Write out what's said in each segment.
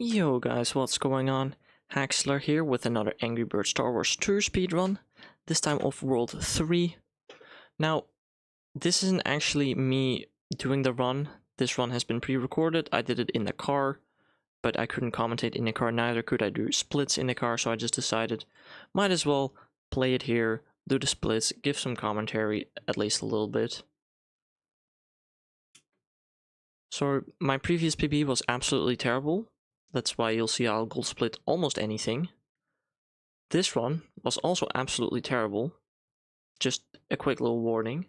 Yo guys, what's going on? Haxler here with another Angry Birds Star Wars 2 speedrun, this time of World 3. Now, this isn't actually me doing the run. This run has been pre-recorded. I did it in the car, but I couldn't commentate in the car, neither could I do splits in the car, so I just decided might as well play it here, do the splits, give some commentary, at least a little bit. So, my previous PB was absolutely terrible. That's why you'll see I'll gold split almost anything. This one was also absolutely terrible. Just a quick little warning.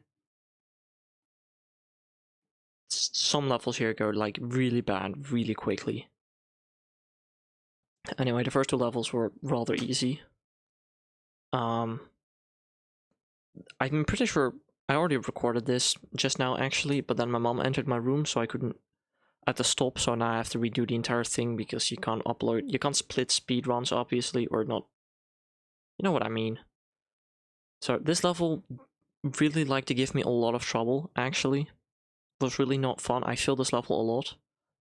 Some levels here go like really bad really quickly. Anyway, the first two levels were rather easy. I'm pretty sure I already recorded this just now actually, but then my mom entered my room, so I couldn't. I had to stop, so now I have to redo the entire thing because you can't split speed runs obviously, or not. You know what I mean. So this level really liked to give me a lot of trouble actually. It was really not fun. I failed this level a lot,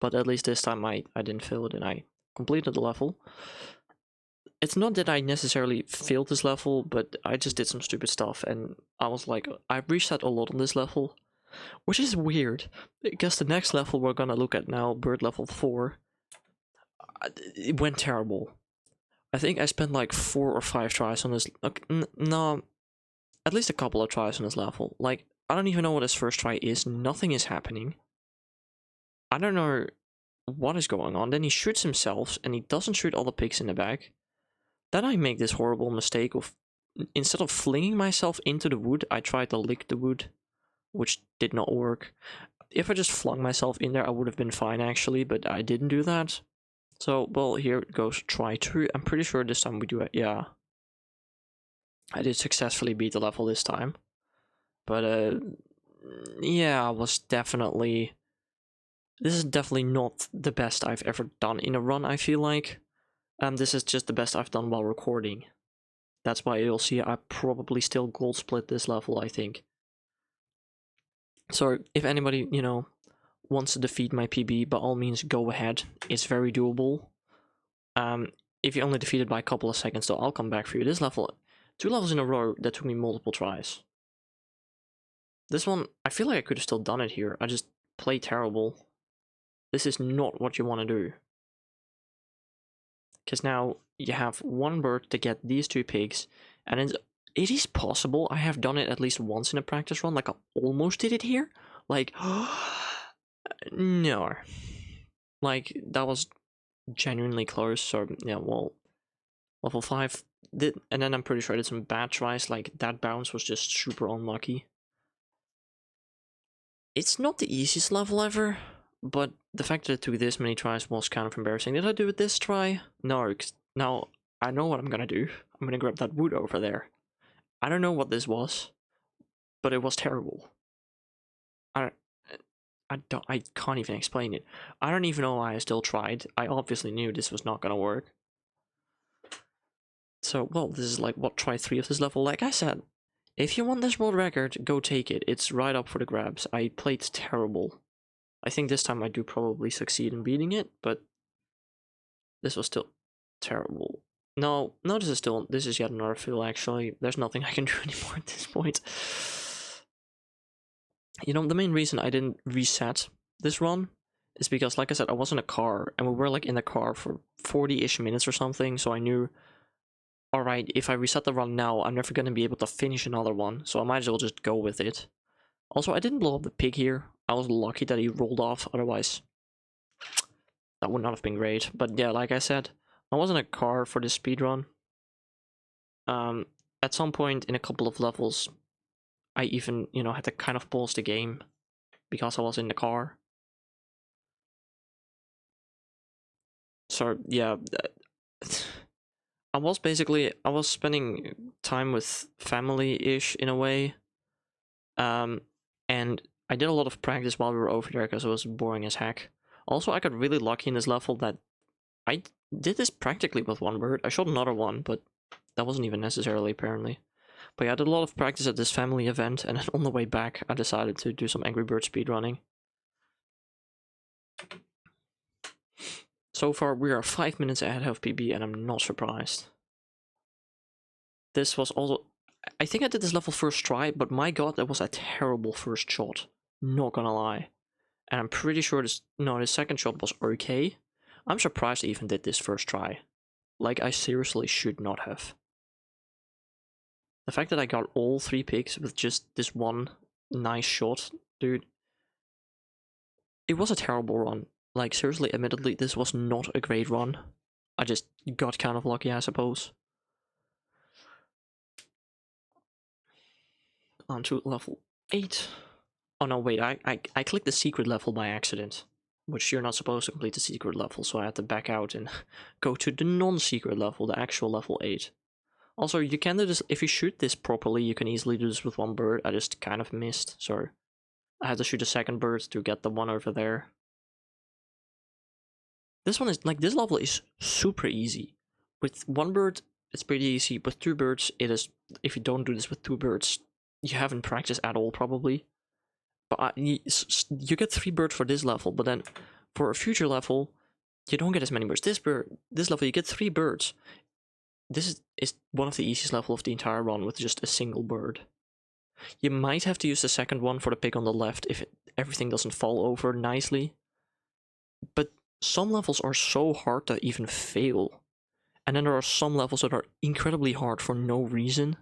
but at least this time I didn't fail it and I completed the level. It's not that I necessarily failed this level, but I just did some stupid stuff and I was like, I reset a lot on this level, which is weird because the next level we're gonna look at now, bird level 4, it went terrible. I think I spent like 4 or 5 tries on this. No, at least a couple of tries on this level. Like, I don't even know what his first try is. Nothing is happening. I don't know what is going on. Then he shoots himself and he doesn't shoot all the pigs in the back. Then I make this horrible mistake of, instead of flinging myself into the wood, I tried to lick the wood, which did not work. If I just flung myself in there, I would have been fine actually, but I didn't do that. So, well, here goes try 2. I'm pretty sure this time we do it. Yeah. I did successfully beat the level this time. But, yeah, this is definitely not the best I've ever done in a run, I feel like. This is just the best I've done while recording. That's why you'll see I probably still gold split this level, I think. So, if anybody, you know, wants to defeat my PB, by all means, go ahead. It's very doable. If you only defeated by a couple of seconds, though, I'll come back for you. This level, 2 levels in a row, that took me multiple tries. This one, I feel like I could have still done it here. I just play terrible. This is not what you want to do. Because now you have one bird to get these 2 pigs, and it is possible. I have done it at least once in a practice run. Like, I almost did it here. Like, no. Like, that was genuinely close. So, yeah, well, level 5 did, and then I'm pretty sure I did some bad tries. Like, that bounce was just super unlucky. It's not the easiest level ever, but the fact that it took this many tries was kind of embarrassing. Did I do it this try? No, now I know what I'm gonna do. I'm gonna grab that wood over there. I don't know what this was, but it was terrible. I can't even explain it. I don't even know why I still tried. I obviously knew this was not gonna work. So, well, this is like, what, try 3 of this level? Like I said, if you want this world record, go take it. It's right up for the grabs. I played terrible. I think this time I do probably succeed in beating it, but this was still terrible. No, this is yet another fail actually. There's nothing I can do anymore at this point. You know, the main reason I didn't reset this run is because, like I said, I was in a car, and we were like in the car for 40-ish minutes or something, so I knew, alright, if I reset the run now, I'm never gonna be able to finish another one, so I might as well just go with it. Also, I didn't blow up the pig here. I was lucky that he rolled off, otherwise that would not have been great. But yeah, like I said, I was in a car for this speedrun. At some point in a couple of levels, I even, you know, had to kind of pause the game because I was in the car. So yeah, I was spending time with family-ish in a way. And I did a lot of practice while we were over there because it was boring as heck. Also, I got really lucky in this level that I did this practically with one bird. I shot another one, but that wasn't even necessarily, apparently. But yeah, I did a lot of practice at this family event, and then on the way back, I decided to do some Angry Birds speedrunning. So far, we are 5 minutes ahead of PB, and I'm not surprised. This was also... I think I did this level first try, but my god, that was a terrible first shot. Not gonna lie. And I'm pretty sure this... No, the second shot was okay. I'm surprised I even did this first try. Like, I seriously should not have. The fact that I got all 3 pigs with just this one nice shot, dude. It was a terrible run. Like, seriously, admittedly, this was not a great run. I just got kind of lucky, I suppose. On to level 8. Oh no, wait, I clicked the secret level by accident. Which you're not supposed to complete the secret level, so I had to back out and go to the non-secret level, the actual level 8. Also, you can do this, if you shoot this properly, you can easily do this with one bird. I just kind of missed, so I had to shoot a second bird to get the one over there. This one is, like, this level is super easy. With one bird, it's pretty easy. With 2 birds, it is, if you don't do this with 2 birds, you haven't practiced at all, probably. But you get 3 birds for this level, but then for a future level, you don't get as many birds. This level, you get 3 birds. This is one of the easiest levels of the entire run with just a single bird. You might have to use the second one for the pig on the left if everything doesn't fall over nicely. But some levels are so hard to even fail. And then there are some levels that are incredibly hard for no reason.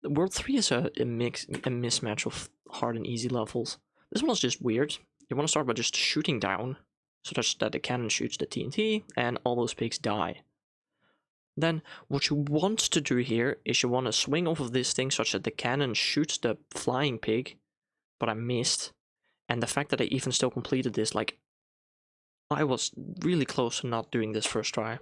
World 3 is a mismatch of hard and easy levels. This one is just weird. You want to start by just shooting down, so that the cannon shoots the TNT, and all those pigs die. Then, what you want to do here is you want to swing off of this thing such that the cannon shoots the flying pig, but I missed. And the fact that I even still completed this, like, I was really close to not doing this first try.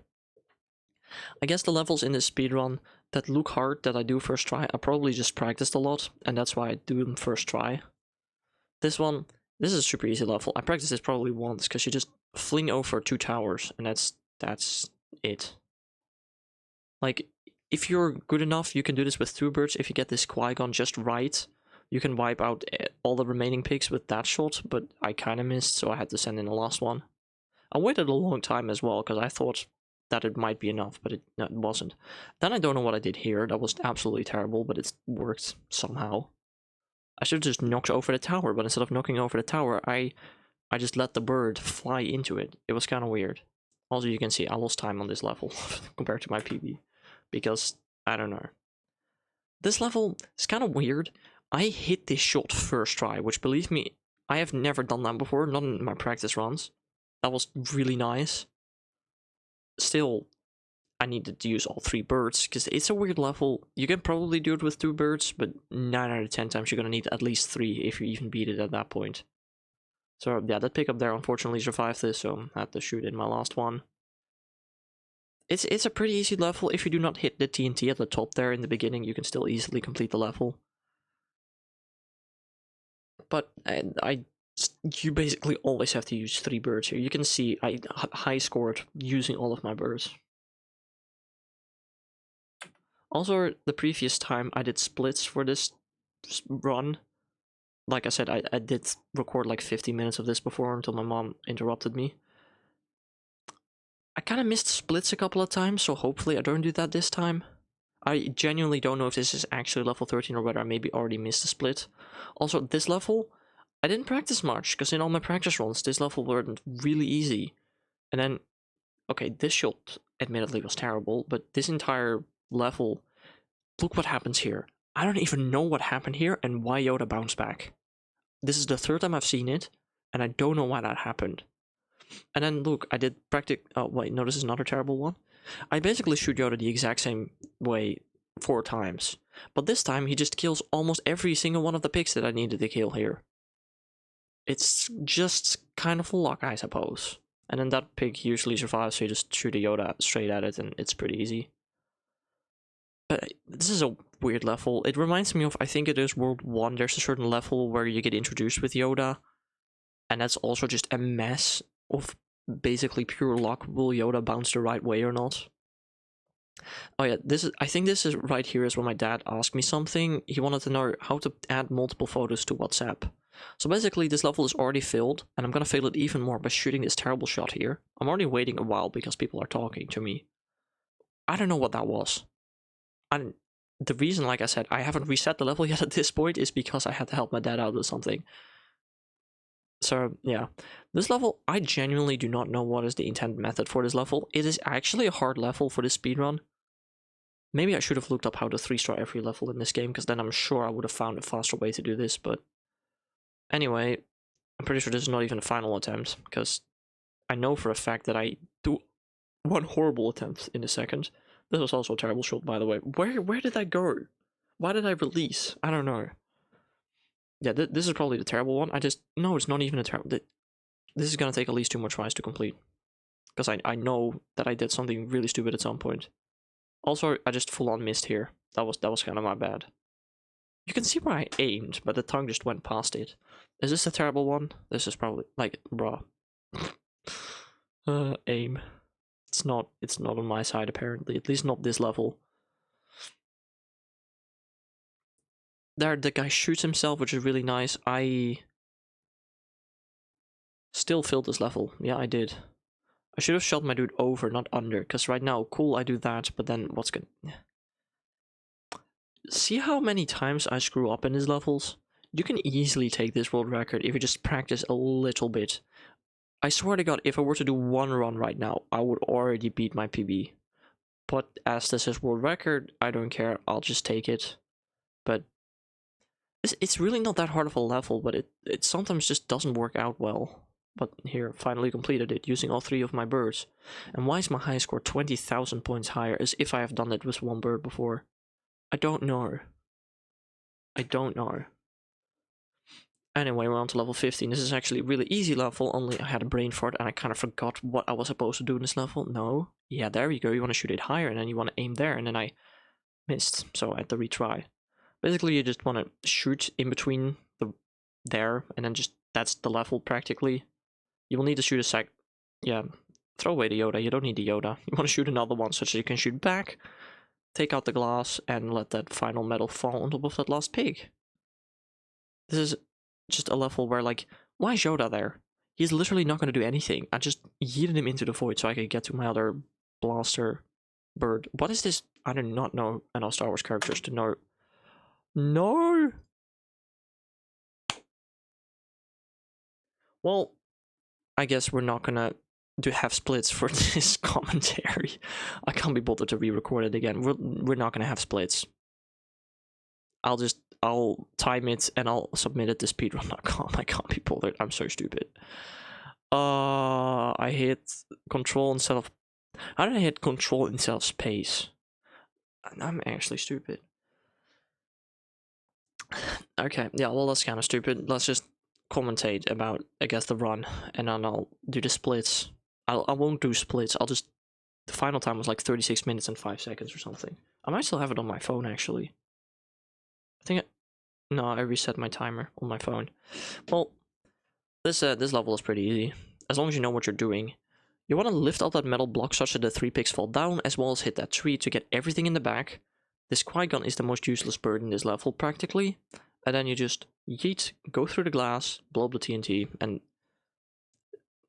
I guess the levels in this speedrun that look hard that I do first try, I probably just practiced a lot, and that's why I do them first try. This one, this is a super easy level. I practiced this probably once, because you just fling over 2 towers, and that's it. Like, if you're good enough, you can do this with 2 birds. If you get this Qui-Gon just right, you can wipe out all the remaining pigs with that shot, but I kind of missed, so I had to send in the last one. I waited a long time as well, because I thought that it might be enough, but it wasn't. Then I don't know what I did here. That was absolutely terrible, but it worked somehow. I should have just knocked over the tower, but instead of knocking over the tower, I just let the bird fly into it. It was kind of weird. Also, you can see I lost time on this level compared to my PB, because, I don't know. This level is kind of weird. I hit this shot first try, which, believe me, I have never done that before, not in my practice runs. That was really nice. Still, I needed to use all 3 birds, because it's a weird level. You can probably do it with 2 birds, but 9 out of 10 times you're gonna need at least 3 if you even beat it at that point. So yeah, that pickup there unfortunately survived this, so I had to shoot in my last one. It's a pretty easy level. If you do not hit the TNT at the top there in the beginning, you can still easily complete the level. But you basically always have to use 3 birds here. You can see I high scored using all of my birds. Also, the previous time I did splits for this run. Like I said, I did record like 50 minutes of this before until my mom interrupted me. I kind of missed splits a couple of times, so hopefully I don't do that this time. I genuinely don't know if this is actually level 13 or whether I maybe already missed a split. Also, this level, I didn't practice much, because in all my practice runs, this level weren't really easy. And then, okay, this shot admittedly was terrible, but this entire level, look what happens here. I don't even know what happened here and why Yoda bounced back. This is the 3rd time I've seen it, and I don't know why that happened. And then look, I did practice. Oh wait, no, this is another terrible one. I basically shoot Yoda the exact same way 4 times, but this time he just kills almost every single one of the pigs that I needed to kill here. It's just kind of luck, I suppose. And then that pig usually survives, so you just shoot a Yoda straight at it, and it's pretty easy. But this is a weird level. It reminds me of, I think it is World 1. There's a certain level where you get introduced with Yoda, and that's also just a mess of basically pure luck. Will Yoda bounce the right way or not? Oh yeah, I think this is right here is when my dad asked me something. He wanted to know how to add multiple photos to WhatsApp. So basically, this level is already filled, and I'm gonna fill it even more by shooting this terrible shot here. I'm already waiting a while because people are talking to me. I don't know what that was. The reason, like I said, I haven't reset the level yet at this point is because I had to help my dad out with something. So, yeah. This level, I genuinely do not know what is the intended method for this level. It is actually a hard level for this speedrun. Maybe I should have looked up how to 3-star every level in this game, because then I'm sure I would have found a faster way to do this, but... Anyway, I'm pretty sure this is not even a final attempt, because I know for a fact that I do one horrible attempt in a second. This was also a terrible shot, by the way. Where did I go? Why did I release? I don't know. Yeah, this is probably the terrible one. No, it's not even a terrible... This is gonna take at least 2 more tries to complete. Because I know that I did something really stupid at some point. Also, I just full on missed here. That was kind of my bad. You can see where I aimed, but the tongue just went past it. Is this a terrible one? This is probably, like, bruh. Aim. It's not on my side apparently, at least not this level. There, the guy shoots himself, which is really nice. I still failed this level. Yeah, I did. I should have shot my dude over, not under, because right now, cool, I do that, but then what's good? See how many times I screw up in these levels? You can easily take this world record if you just practice a little bit. I swear to God, if I were to do one run right now, I would already beat my PB. But as this is world record, I don't care, I'll just take it. But it's really not that hard of a level, but it sometimes just doesn't work out well. But here, finally completed it, using all 3 of my birds. And why is my high score 20,000 points higher, as if I have done it with 1 bird before? I don't know. I don't know. Anyway, we're on to level 15. This is actually a really easy level, only I had a brain fart and I kind of forgot what I was supposed to do in this level. No. Yeah, there we go. You want to shoot it higher and then you want to aim there, and then I missed, so I had to retry. Basically, you just want to shoot in between there, and then just, that's the level practically. You will need to shoot a sec... Yeah, throw away the Yoda. You don't need the Yoda. You want to shoot another one such that you can shoot back, take out the glass, and let that final metal fall on top of that last pig. This is just a level where, like, why is Yoda there? He's literally not going to do anything. I just yeeted him into the void so I could get to my other blaster bird. What is this? I do not know enough Star Wars characters to know. No! Well, I guess we're not gonna do half splits for this commentary. I can't be bothered to re-record it again. We're not gonna have splits. I'll time it and I'll submit it to speedrun.com. I can't be bothered. I'm so stupid. I hit control instead of... How did I hit control instead of space? I'm actually stupid. Okay, yeah, well, that's kind of stupid. Let's just commentate about, I guess, the run, and then I'll do the splits. I won't do splits. I'll just... The final time was like 36 minutes and 5 seconds or something. I might still have it on my phone, actually. I think No, I reset my timer on my phone. Well, this level is pretty easy, as long as you know what you're doing. You want to lift up that metal block such that the 3 pigs fall down, as well as hit that tree to get everything in the back. This Qui-Gon is the most useless bird in this level, practically. And then you just yeet, go through the glass, blow up the TNT, and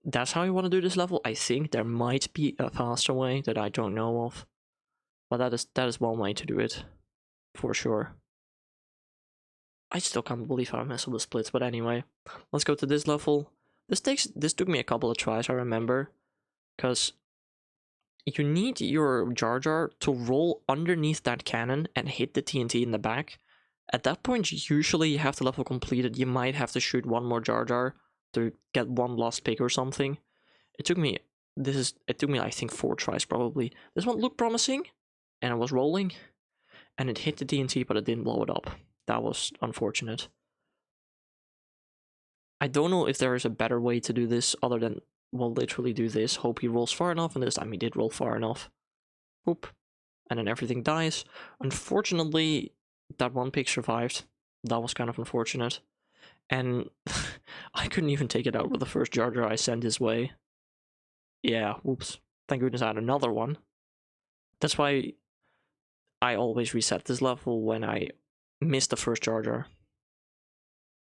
that's how you want to do this level. I think there might be a faster way that I don't know of, but that is one way to do it, for sure. I still can't believe how I messed up the splits, but anyway, let's go to this level. This took me a couple of tries, I remember, because you need your Jar Jar to roll underneath that cannon and hit the TNT in the back. At that point, usually you have the level completed. You might have to shoot one more Jar Jar to get one last pig or something. It took me, I think 4 tries probably. This one looked promising, and I was rolling, and it hit the TNT, but it didn't blow it up. That was unfortunate. I don't know if there is a better way to do this other than, well, literally do this. Hope he rolls far enough, and this time he did roll far enough. Oop. And then everything dies. Unfortunately, that one pig survived. That was kind of unfortunate. And I couldn't even take it out with the first Jar Jar I sent his way. Yeah, whoops. Thank goodness I had another one. That's why I always reset this level when I miss the first Jar Jar.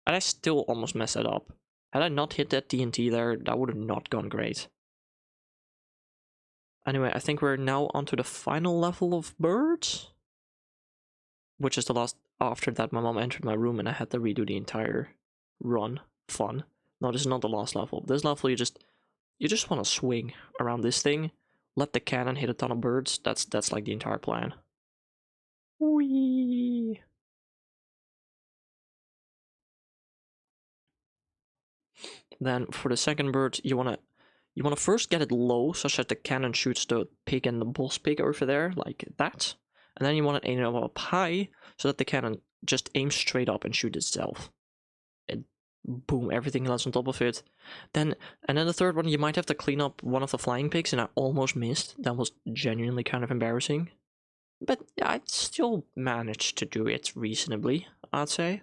And I still almost messed it up. Had I not hit that TNT there, that would have not gone great. Anyway, I think we're now onto the final level of birds. Which is the last... After that, my mom entered my room and I had to redo the entire run. Fun. No, this is not the last level. This level, you just want to swing around this thing, let the cannon hit a ton of birds. That's like the entire plan. Whee! Then for the second bird, you wanna first get it low, such that the cannon shoots the pig and the boss pig over there, like that. And then you want to aim it up high, so that the cannon just aims straight up and shoots itself. And boom, everything else on top of it. And then the third one, you might have to clean up one of the flying pigs, and I almost missed. That was genuinely kind of embarrassing. But I still managed to do it reasonably, I'd say.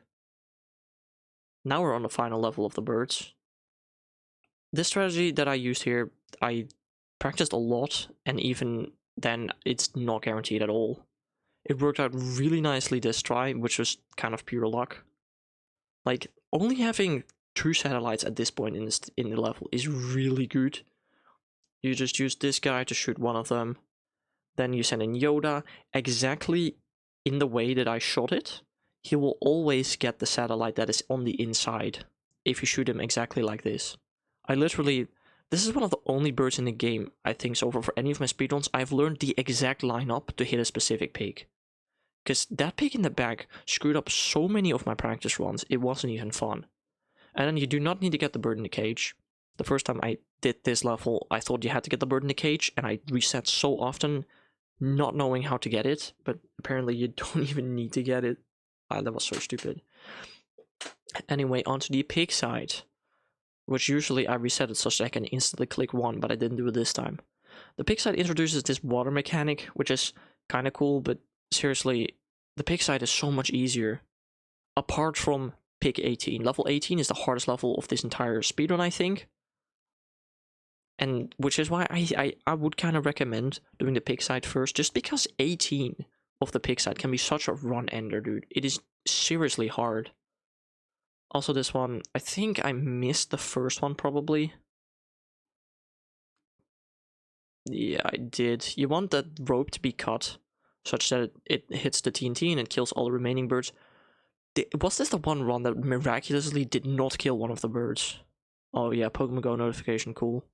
Now we're on the final level of the birds. This strategy that I used here, I practiced a lot, and even then, it's not guaranteed at all. It worked out really nicely this try, which was kind of pure luck. Like, only having 2 satellites at this point in the level is really good. You just use this guy to shoot one of them. Then you send in Yoda exactly in the way that I shot it. He will always get the satellite that is on the inside if you shoot him exactly like this. This is one of the only birds in the game, I think so far, for any of my speedruns, I've learned the exact lineup to hit a specific pig. Because that pig in the back screwed up so many of my practice runs, it wasn't even fun. And then you do not need to get the bird in the cage. The first time I did this level, I thought you had to get the bird in the cage, and I reset so often, not knowing how to get it, but apparently you don't even need to get it. That was so stupid. Anyway, onto the pig side, which usually I reset it such that I can instantly click 1, but I didn't do it this time. The pig side introduces this water mechanic, which is kind of cool, but seriously, the pig side is so much easier. Apart from pig 18. Level 18 is the hardest level of this entire speedrun, I think. And which is why I would kind of recommend doing the pig side first, just because 18 of the pig side can be such a run ender, dude. It is seriously hard. Also, this one, I think I missed the first one probably. Yeah, I did. You want that rope to be cut such that it hits the TNT and it kills all the remaining birds. Was this the one run that miraculously did not kill one of the birds? Oh yeah, Pokemon Go notification, cool.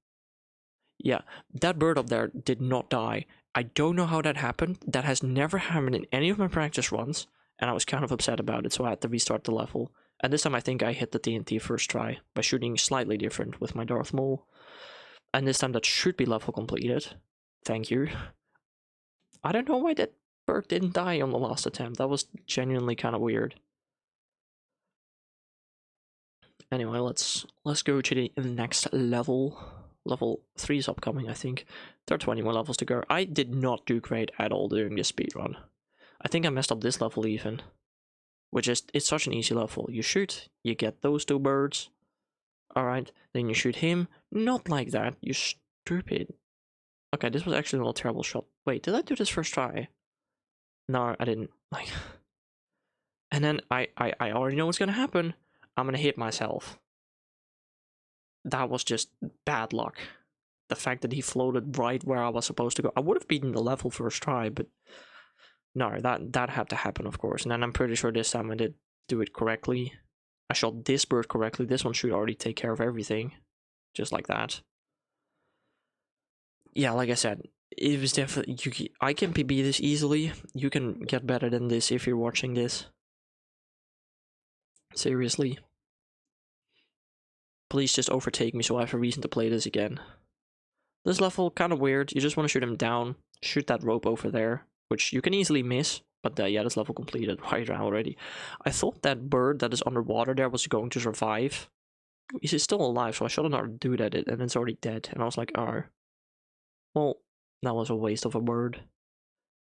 Yeah, that bird up there did not die. I don't know how that happened. That has never happened in any of my practice runs, and I was kind of upset about it, so I had to restart the level. And this time I think I hit the TNT first try by shooting slightly different with my Darth Maul. And this time that should be level completed. Thank you. I don't know why that bird didn't die on the last attempt. That was genuinely kind of weird. Anyway, let's go to the next level. Level 3 is upcoming, I think. There are 20 more levels to go. I did not do great at all during this speedrun. I think I messed up this level even. Which is, it's such an easy level. You shoot, you get those 2 birds. Alright, then you shoot him. Not like that, you stupid. Okay, this was actually not a terrible shot. Wait, did I do this first try? No, I didn't. Like, and then I already know what's gonna happen. I'm gonna hit myself. That was just bad luck. The fact that he floated right where I was supposed to go. I would have beaten the level first try, but no, that had to happen, of course. And then I'm pretty sure this time I did do it correctly. I shot this bird correctly. This one should already take care of everything. Just like that. Yeah, like I said, it was definitely... I can PB this easily. You can get better than this if you're watching this. Seriously. Please just overtake me so I have a reason to play this again. This level, kind of weird. You just want to shoot him down. Shoot that rope over there, which you can easily miss. But yeah, this level completed right now already. I thought that bird that is underwater there was going to survive. He's still alive, so I shot another dude at it, and it's already dead. And I was like, oh. Well, that was a waste of a bird.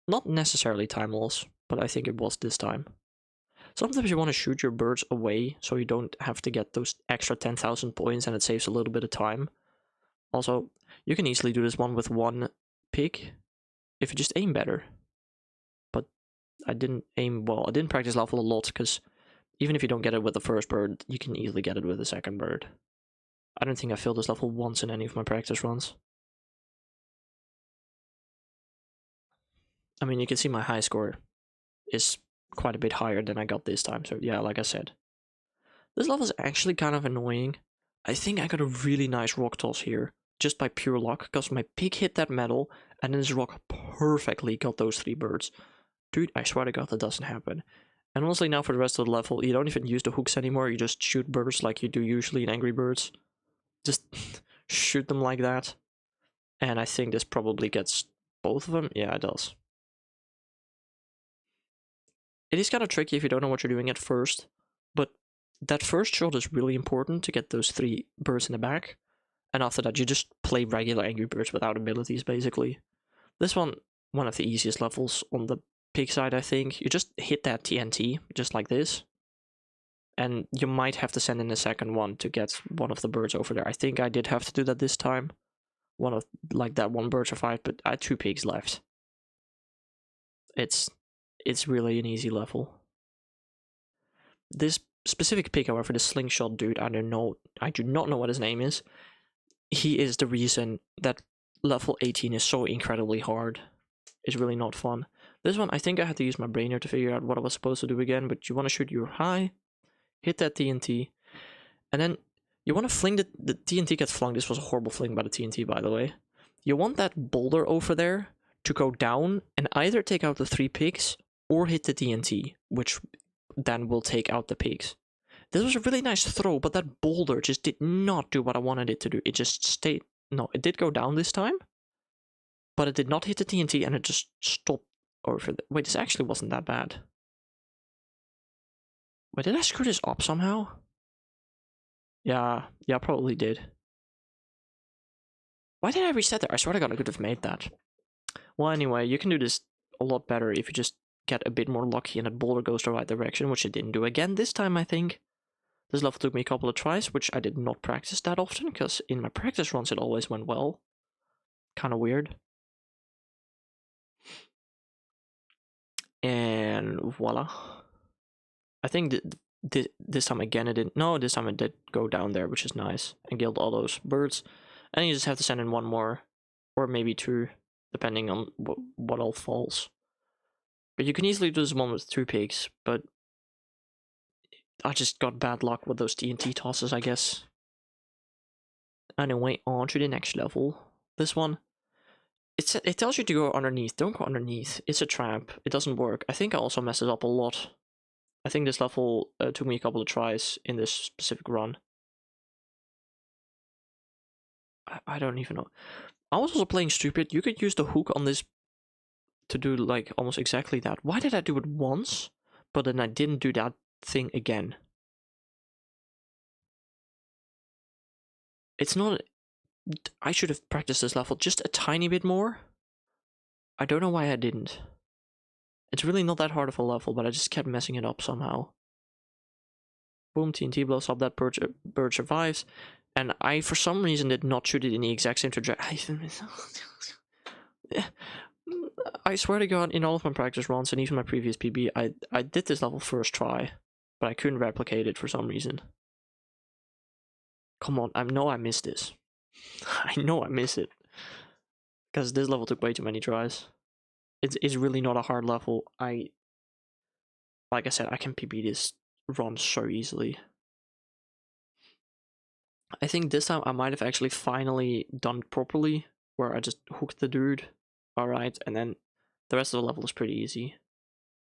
Not necessarily time loss, but I think it was this time. Sometimes you want to shoot your birds away, so you don't have to get those extra 10,000 points, and it saves a little bit of time. Also, you can easily do this one with 1 pig, if you just aim better. But I didn't aim well. I didn't practice level a lot, because Even if you don't get it with the first bird, you can easily get it with the second bird. I don't think I failed this level once in any of my practice runs. I mean, you can see my high score is quite a bit higher than I got this time, so yeah, like I said. This level is actually kind of annoying. I think I got a really nice rock toss here, just by pure luck, because my pig hit that metal, and then this rock perfectly got those 3 birds. Dude, I swear to god that doesn't happen. And honestly, now for the rest of the level, you don't even use the hooks anymore, you just shoot birds like you do usually in Angry Birds. Just shoot them like that. And I think this probably gets both of them. Yeah, it does. It is kind of tricky if you don't know what you're doing at first, but that first shot is really important to get those 3 birds in the back. And after that, you just play regular Angry Birds without abilities, basically. This one of the easiest levels on the pig side, I think. You just hit that TNT, just like this. And you might have to send in a second one to get one of the birds over there. I think I did have to do that this time. One of, like, that one bird survived, but I had 2 pigs left. It's really an easy level. This specific pig, however, the slingshot dude, I do not know what his name is. He is the reason that level 18 is so incredibly hard. It's really not fun. This one, I think I had to use my brain here to figure out what I was supposed to do again, but you want to shoot your high, hit that TNT, and then you want to fling the TNT gets flung. This was a horrible fling by the TNT, by the way. You want that boulder over there to go down and either take out the 3 pigs or hit the TNT, which then will take out the pigs. This was a really nice throw, but that boulder just did not do what I wanted it to do. It just stayed... No, it did go down this time, but it did not hit the TNT, and it just stopped over the... Wait, this actually wasn't that bad. Wait, did I screw this up somehow? Yeah, I probably did. Why did I reset there? I swear to god I could have made that. Well, anyway, you can do this a lot better if you just get a bit more lucky and that boulder goes the right direction, which it didn't do again this time, I think. This level took me a couple of tries, which I did not practice that often, because in my practice runs it always went well. Kind of weird. And voila. I think this time again it didn't... No, this time it did go down there, which is nice. And killed all those birds. And you just have to send in 1 more, or maybe 2, depending on what all falls. But you can easily do this one with 2 pigs, but I just got bad luck with those TNT tosses, I guess. Anyway, on to the next level. This one, it tells you to go underneath. Don't go underneath. It's a trap. It doesn't work. I think I also messed it up a lot. I think this level took me a couple of tries in this specific run. I don't even know. I was also playing stupid. You could use the hook on this to do like almost exactly that. Why did I do it once, but then I didn't do that thing again? It's not... I should have practiced this level just a tiny bit more. I don't know why I didn't. It's really not that hard of a level, but I just kept messing it up somehow. Boom, TNT blows up, that bird survives. And I, for some reason, did not shoot it in the exact same trajectory. I swear to god, in all of my practice runs, and even my previous PB, I did this level first try, but I couldn't replicate it for some reason. Come on, I know I missed this. I know I missed it. Because this level took way too many tries. It's really not a hard level. Like I said, I can PB this run so easily. I think this time I might have actually finally done it properly, where I just hooked the dude. Alright, and then the rest of the level is pretty easy.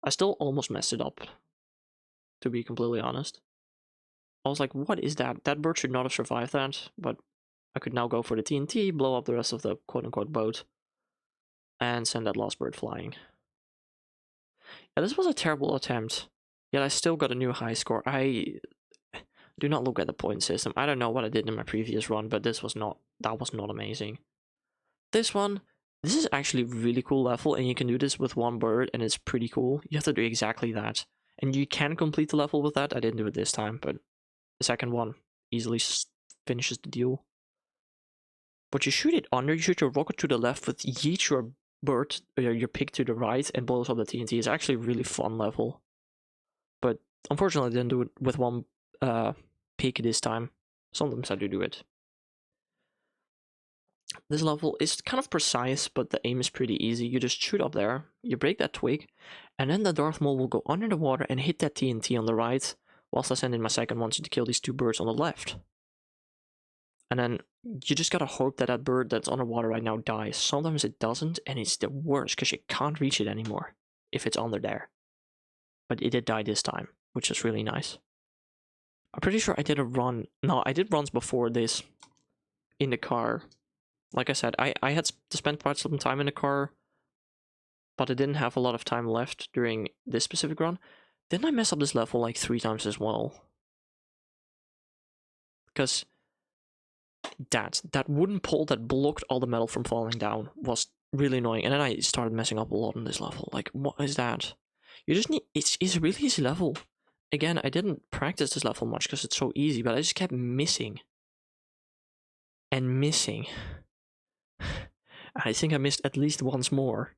I still almost messed it up, to be completely honest. I was like, what is that? That bird should not have survived that, but I could now go for the TNT, blow up the rest of the quote-unquote boat, and send that last bird flying. Yeah, this was a terrible attempt, yet I still got a new high score. I do not look at the point system. I don't know what I did in my previous run, but that was not amazing. This one, this is actually a really cool level, and you can do this with 1 bird, and it's pretty cool. You have to do exactly that. And you can complete the level with that. I didn't do it this time, but the second one easily finishes the deal. But you shoot it under, you shoot your rocket to the left with yeet your bird, your pig to the right, and blows up the TNT. It's actually a really fun level. But Unfortunately, I didn't do it with one peak this time. Sometimes I do it. This level is kind of precise, but the aim is pretty easy. You just shoot up there, you break that twig, and then the Darth Maul will go under the water and hit that TNT on the right, whilst I send in my second one to kill these two birds on the left. And then you just gotta hope that that bird that's underwater right now dies. Sometimes it doesn't, and it's the worst, because you can't reach it anymore if it's under there. But it did die this time, which is really nice. I'm pretty sure I did a run. No, I did runs before this in the car. Like I said, I had to spend quite some time in the car, but I didn't have a lot of time left during this specific run. Didn't I mess up this level like 3 times as well? Because that wooden pole that blocked all the metal from falling down was really annoying, and then I started messing up a lot on this level. Like, what is that? You just need... It's a really easy level. Again, I didn't practice this level much because it's so easy, but I just kept missing. And missing. I think I missed at least once more.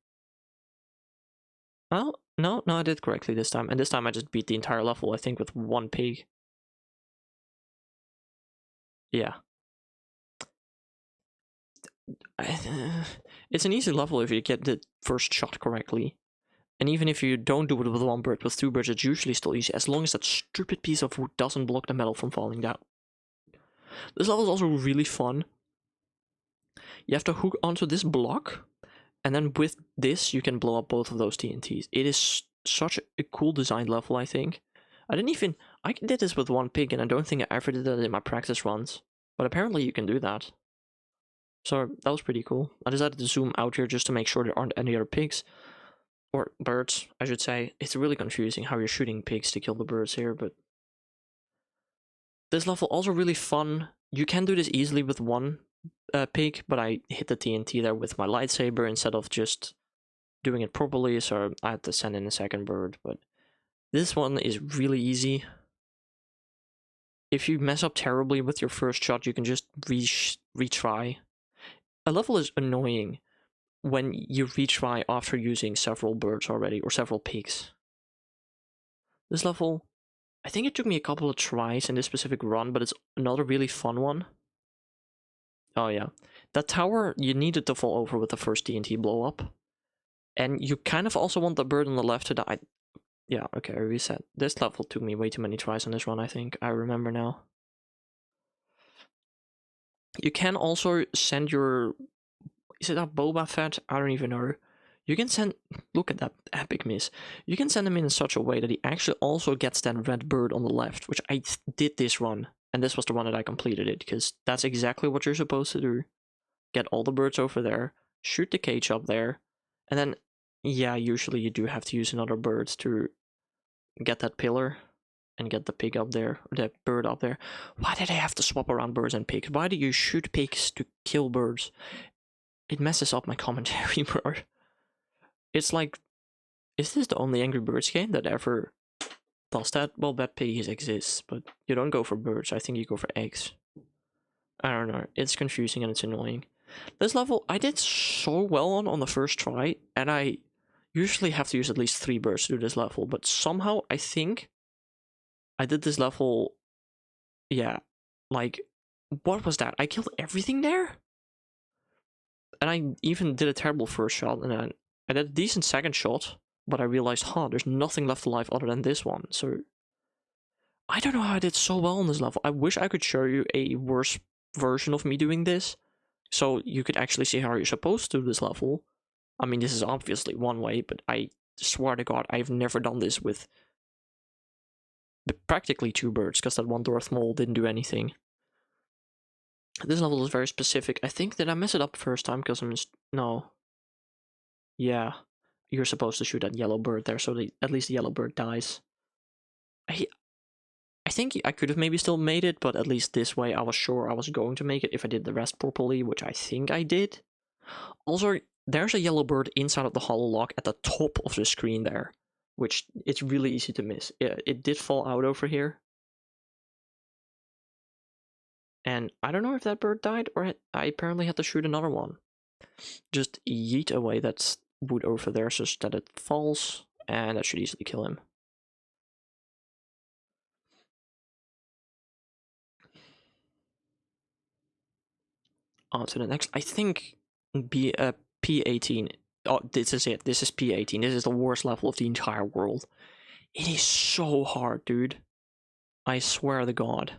Well, no, I did correctly this time. And this time I just beat the entire level, I think, with one pig. Yeah. It's an easy level if you get the first shot correctly. And even if you don't do it with one bird, with two birds, it's usually still easy, as long as that stupid piece of wood doesn't block the metal from falling down. This level is also really fun. You have to hook onto this block, and then with this, you can blow up both of those TNTs. It is such a cool designed level, I think. I did this with one pig, and I don't think I ever did that in my practice runs. But apparently you can do that. So that was pretty cool. I decided to zoom out here just to make sure there aren't any other pigs. Or birds, I should say. It's really confusing how you're shooting pigs to kill the birds here, but... This level also really fun. You can do this easily with one pig, but I hit the TNT there with my lightsaber instead of just doing it properly, so I had to send in a second bird, but this one is really easy. If you mess up terribly with your first shot, you can just retry. A level is annoying when you retry after using several birds already, or several pigs. This level, I think it took me a couple of tries in this specific run, but it's another really fun one. Oh yeah. That tower, you needed to fall over with the first TNT blow up. And you kind of also want the bird on the left to die. Yeah, okay, reset. This level took me way too many tries on this run, I think. I remember now. You can also send your... Is it a Boba Fett? I don't even know. You can send... Look at that epic miss. You can send him in such a way that he actually also gets that red bird on the left, which I did this run. And this was the one that I completed it, because that's exactly what you're supposed to do. Get all the birds over there, shoot the cage up there, and then, yeah, usually you do have to use another bird to get that pillar and get the pig up there, or the bird up there. Why did I have to swap around birds and pigs? Why do you shoot pigs to kill birds? It messes up my commentary, bro. It's like, is this the only Angry Birds game that ever does that? Well, Bad Piggies exists, but you don't go for birds. I think you go for eggs. I don't know. It's confusing and it's annoying. This level, I did so well on the first try, and I usually have to use at least 3 birds to do this level, but somehow I think I did this level, yeah, like, what was that? I killed everything there? And I even did a terrible first shot, and then I did a decent second shot, but I realized, there's nothing left alive other than this one, so... I don't know how I did so well on this level. I wish I could show you a worse version of me doing this, so you could actually see how you're supposed to do this level. I mean, this is obviously one way, but I swear to God, I've never done this with practically 2 birds, because that one Darth Maul didn't do anything. This level is very specific. I think, did I mess it up first time? Because I'm just... No. Yeah. You're supposed to shoot that yellow bird there, so at least the yellow bird dies. I think I could have maybe still made it, but at least this way I was sure I was going to make it if I did the rest properly, which I think I did. Also, there's a yellow bird inside of the hollow lock at the top of the screen there, which it's really easy to miss. It did fall out over here. And I don't know if that bird died, or I apparently had to shoot another one. Just yeet away that wood over there so that it falls, and that should easily kill him. on to the next. I think P18. Oh, this is it. This is P18. This is the worst level of the entire world. It is so hard, dude. I swear to God.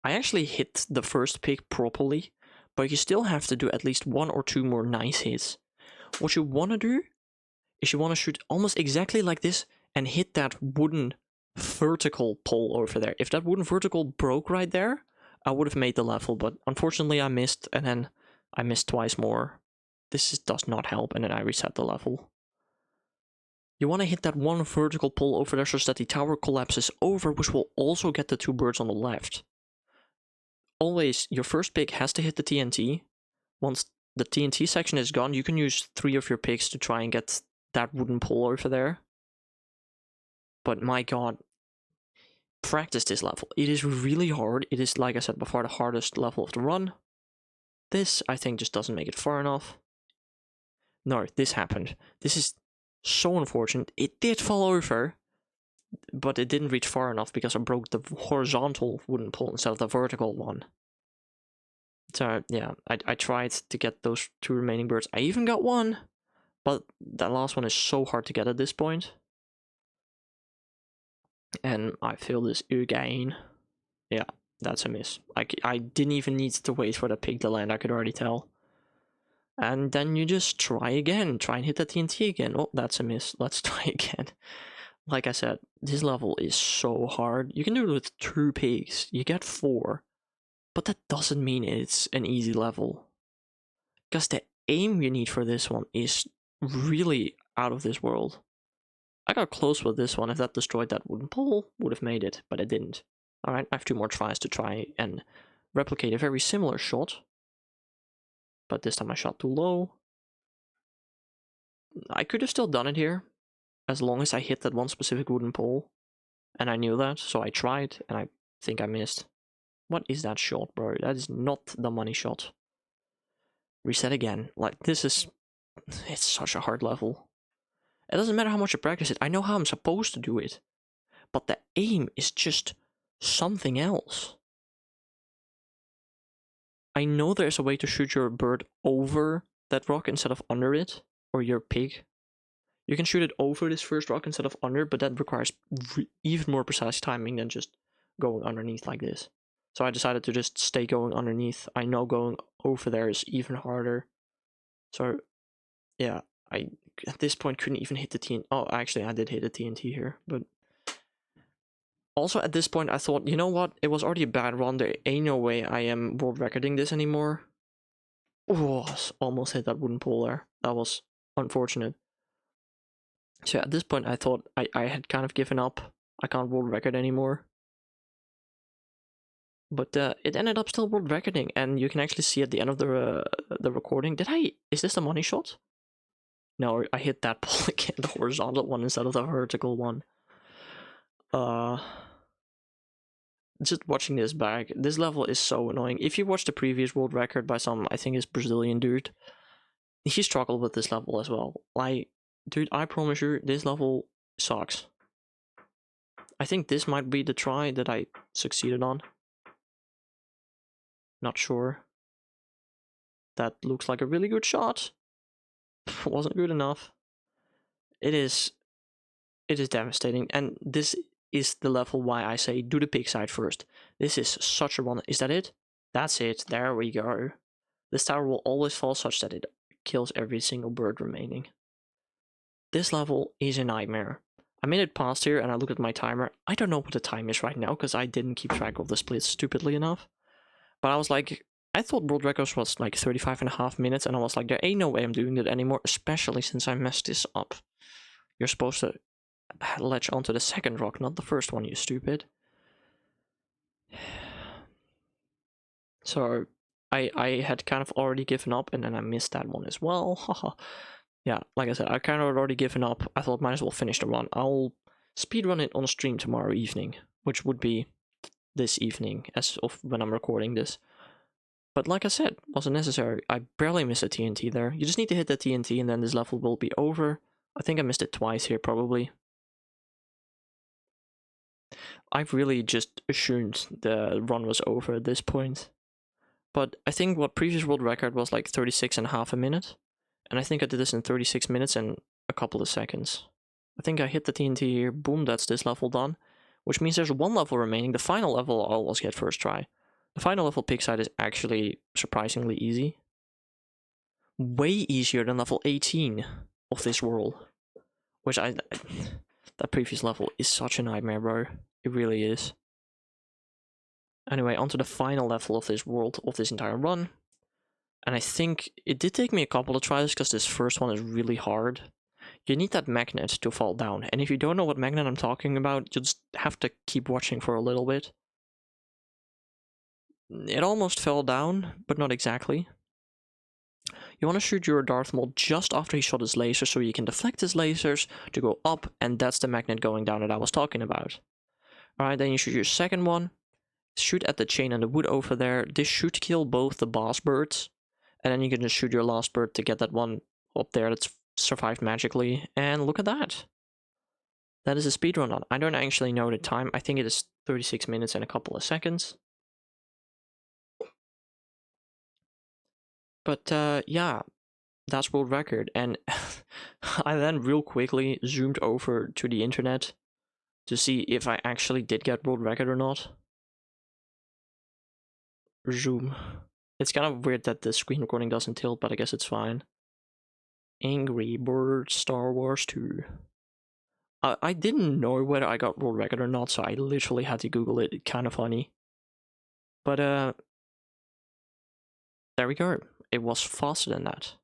I actually hit the first pig properly, but you still have to do at least 1 or 2 more nice hits. What you want to do is you want to shoot almost exactly like this and hit that wooden vertical pole over there. If that wooden vertical broke right there, I would have made the level, but unfortunately I missed, and then I missed twice more. This does not help, and then I reset the level. You want to hit that one vertical pole over there so that the tower collapses over, which will also get the 2 birds on the left. Always, your first pig has to hit the TNT. Once the TNT section is gone, you can use 3 of your pigs to try and get that wooden pole over there. But my god, practice this level. It is really hard. It is, like I said before, the hardest level of the run. This, I think, just doesn't make it far enough. No, this happened. This is so unfortunate. It did fall over, but it didn't reach far enough because I broke the horizontal wooden pole instead of the vertical one. So, yeah, I tried to get those 2 remaining birds. I even got 1, but that last one is so hard to get at this point. And I failed this again. Yeah, that's a miss. I didn't even need to wait for the pig to land, I could already tell. And then you just try again. Try and hit the TNT again. Oh, that's a miss. Let's try again. Like I said, this level is so hard. You can do it with 2 pigs. You get 4. But that doesn't mean it's an easy level. Because the aim you need for this one is really out of this world. I got close with this one. If that destroyed that wooden pole, would have made it, but it didn't. Alright, I have 2 more tries to try and replicate a very similar shot. But this time I shot too low. I could have still done it here, as long as I hit that one specific wooden pole. And I knew that, so I tried, and I think I missed. What is that shot, bro? That is not the money shot. Reset again. Like, this is... It's such a hard level. It doesn't matter how much I practice it. I know how I'm supposed to do it. But the aim is just something else. I know there's a way to shoot your bird over that rock instead of under it, or your pig. You can shoot it over this first rock instead of under, but that requires even more precise timing than just going underneath like this. So I decided to just stay going underneath. I know going over there is even harder. So, yeah, I at this point couldn't even hit the TNT. Oh, actually, I did hit the TNT here, but also at this point I thought, you know what? It was already a bad run. There ain't no way I am world recording this anymore. Oh, almost hit that wooden pole there. That was unfortunate. So at this point I thought I had kind of given up. I can't world record anymore. But it ended up still world recording, and you can actually see at the end of the recording. Is this the money shot? No, I hit that pole again, the horizontal one instead of the vertical one. Just watching this back, this level is so annoying. If you watch the previous world record by some, I think it's Brazilian dude, he struggled with this level as well. Like, dude, I promise you, this level sucks. I think this might be the try that I succeeded on. Not sure. That looks like a really good shot. Wasn't good enough. It is devastating, and this is the level why I say do the pig side first. This is such a run. Is that it? That's it. There we go. This tower will always fall such that it kills every single bird remaining. This level is a nightmare. I made it past here and I look at my timer. I don't know what the time is right now because I didn't keep track of the splits stupidly enough. But I was like, I thought world records was like 35.5 minutes, and I was like, there ain't no way I'm doing that anymore, especially since I messed this up. You're supposed to latch onto the second rock, not the first one, you stupid. So I had kind of already given up, and then I missed that one as well. Haha. Yeah, like I said, I kind of already given up. I thought might as well finish the run. I'll speedrun it on stream tomorrow evening, which would be this evening as of when I'm recording this. But like I said, wasn't necessary. I barely missed a TNT there. You just need to hit the TNT and then this level will be over. I think I missed it twice here, probably. I've really just assumed the run was over at this point. But I think what previous world record was like 36.5 a minute. And I think I did this in 36 minutes and a couple of seconds. I think I hit the TNT here. Boom, that's this level done. Which means there's one level remaining. The final level I'll always get first try. The final level pick side is actually surprisingly easy. Way easier than level 18 of this world. Which that previous level is such a nightmare, bro. It really is. Anyway, onto the final level of this world, of this entire run. And I think it did take me a couple of tries because this first one is really hard. You need that magnet to fall down. And if you don't know what magnet I'm talking about, you just have to keep watching for a little bit. It almost fell down, but not exactly. You want to shoot your Darth Maul just after he shot his laser so you can deflect his lasers to go up, and that's the magnet going down that I was talking about. Alright, then you shoot your second one. Shoot at the chain and the wood over there. This should kill both the boss birds. And then you can just shoot your last bird to get that one up there that's survived magically. And look at that. That is a speedrun on. I don't actually know the time. I think it is 36 minutes and a couple of seconds. But yeah, that's world record. And I then real quickly zoomed over to the internet to see if I actually did get world record or not. Zoom. It's kind of weird that the screen recording doesn't tilt, but I guess it's fine. Angry Birds Star Wars 2. I didn't know whether I got world record or not, so I literally had to Google it. It's kind of funny. But there we go. It was faster than that.